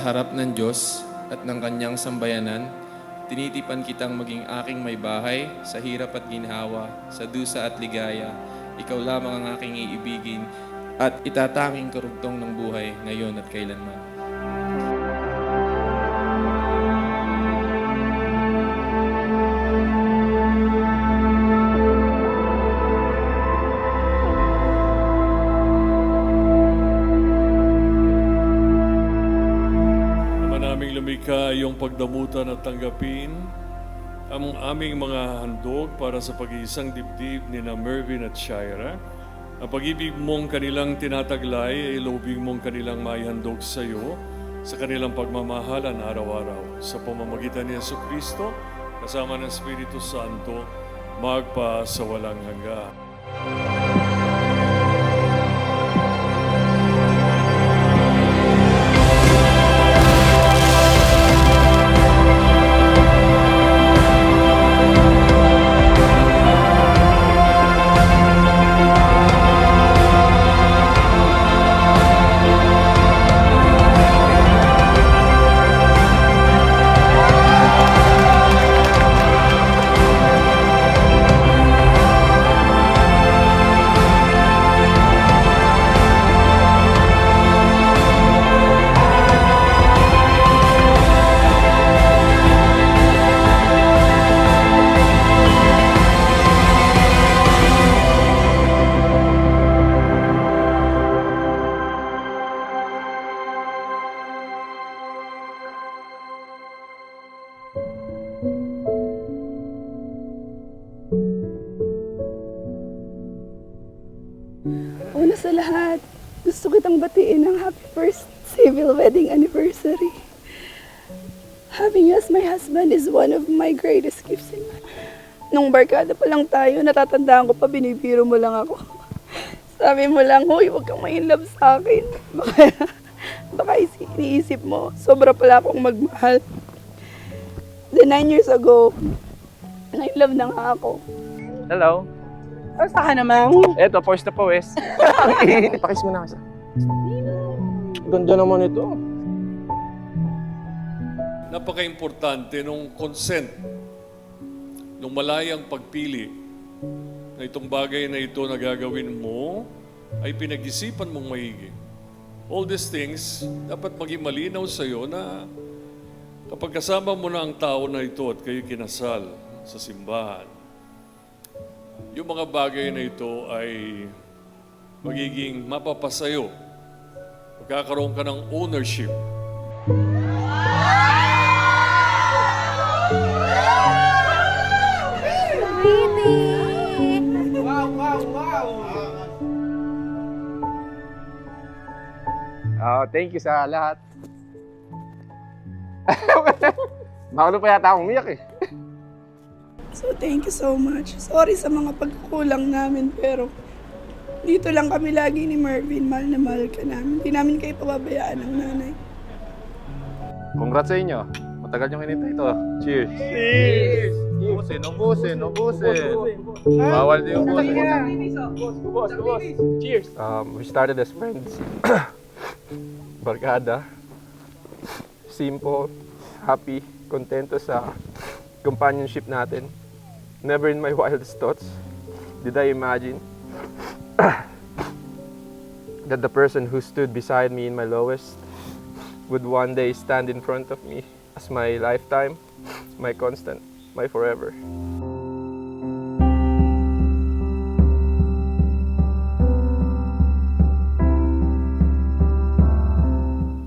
harap ng Diyos at ng kanyang sambayanan, tinitipan kitang maging aking may bahay sa hirap at ginhawa, sa dusa at ligaya. Ikaw lamang ang aking iibigin at itatanging karugtong ng buhay ngayon at kailanman. Naming lumikha iyong pagdamutan at tanggapin ang aming mga handog para sa pag-iisang dibdib ni na Mervin at Shaira. Ang pag-ibig mong kanilang tinataglay ay lobing mong kanilang maihandog sa iyo sa kanilang pagmamahalan araw-araw. Sa pamamagitan ni Jesucristo, kasama ng Espiritu Santo, magpa sa walang hanggan. Una sa lahat, gusto kitang batiin ng happy first civil wedding anniversary. Having you as my husband is one of my greatest gifts in life. Nung barkada pa lang tayo, natatandaan ko pa, binibiro mo lang ako. Sabi mo lang, huy, huwag kang ma-inlove sa akin. Baka iniisip mo, sobra pala akong magmahal. Then 9 years ago, na-inlove na nga ako. Hello. Basta ka namang. Eto, post na pawis. Pakis mo na kasi. Ganda naman ito. Napaka-importante nung consent, nung malayang pagpili na itong bagay na ito na gagawin mo ay pinag-isipan mong maigi. All these things, dapat maging malinaw sa iyo na kapag kasama mo na ang tao na ito at kayo kinasal sa simbahan, yung mga bagay na ito ay magiging mapapasayo. Magkakaroon ka ng ownership. Thank you sa lahat. Makulo pa yata akong umiyak eh. So thank you so much. Sorry sa mga pagkukulang namin, pero dito lang kami lagi ni Mervin. Mahal na mahal ka namin. Hindi namin kayo pababayaan ng nanay. Congrats sa inyo. Matagal yung inintay ito. Cheers! Cheers! Ubusin. Bawal din yung ubusin. Cheers! We started as friends. Barkada. Simple, happy, kontento sa companionship natin. Never in my wildest thoughts did I imagine that the person who stood beside me in my lowest would one day stand in front of me as my lifetime, my constant, my forever.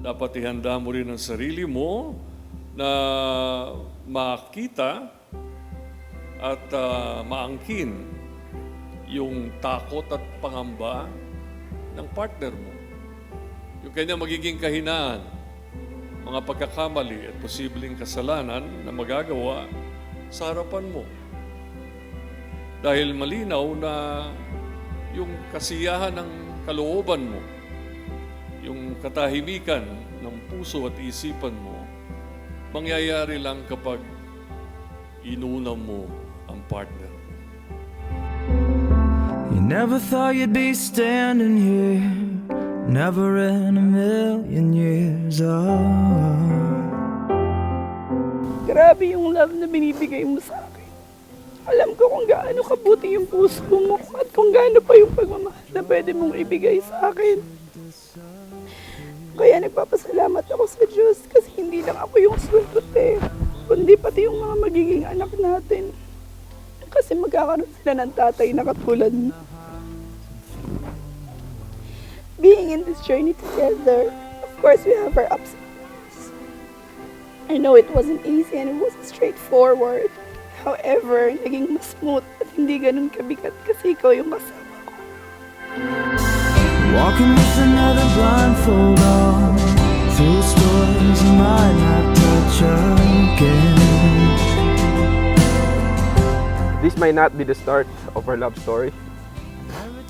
Dapat ihanda mo rin ang sarili mo na makita at maangkin yung takot at pangamba ng partner mo. Yung kanyang magiging kahinaan, mga pagkakamali at posibleng kasalanan na magagawa sa harapan mo. Dahil malinaw na yung kasiyahan ng kalooban mo, yung katahimikan ng puso at isipan mo, mangyayari lang kapag inuna mo ang partner. You never thought you'd be standing here, never in a million years. Oh. Grabe yung love na binibigay mo sa akin. Alam ko kung gaano kabuti yung puso mo at kung gaano pa yung pagmamahal na pwede mong ibigay sa akin. Kaya nagpapasalamat ako sa Diyos kasi hindi lang ako yung swerte, kundi pati yung mga magiging anak natin. Kasi magkakaroon sila ng tatay na katulad mo. Being in this journey together, of course we have our ups and downs. I know it wasn't easy and it wasn't straightforward. However, naging mas smooth at hindi ganun kabigat kasi ikaw yung kasama ko. Walking with another blindfold on through stories I might not touch again. This might not be the start of our love story,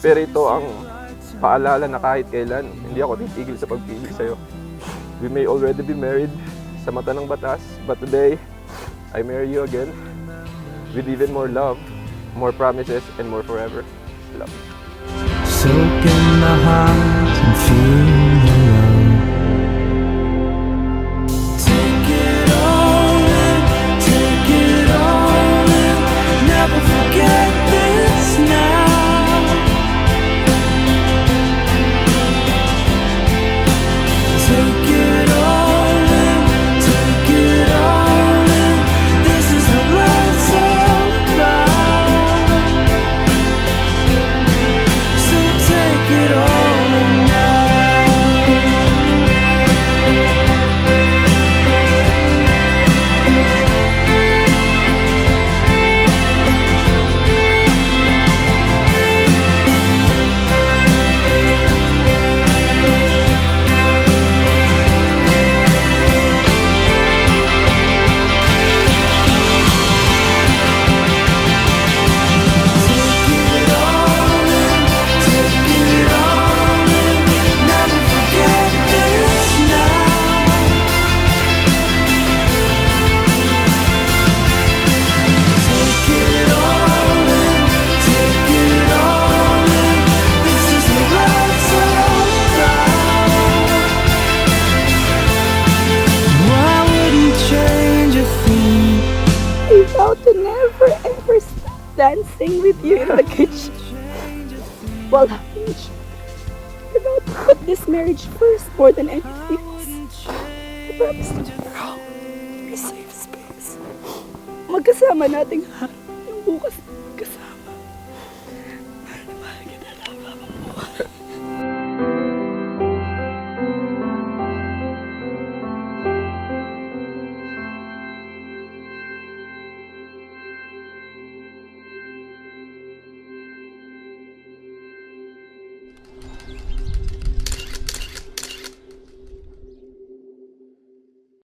pero ito ang paalala na kahit kailan, hindi ako titigil sa pagpili sa'yo. We may already be married sa mata ng batas, but today, I marry you again with even more love, more promises, and more forever. Love. Soak in my heart and feel the love. Take it all in, take it all in. Never forget this now. Take it all in, take it all in. This is what life's all about. So take it all in now. I vow to never ever stop dancing with you in the kitchen while having a child. I vow to put this marriage first more than anything else. I promise to be your home, your safe space. Magkasama nating harap yung bukas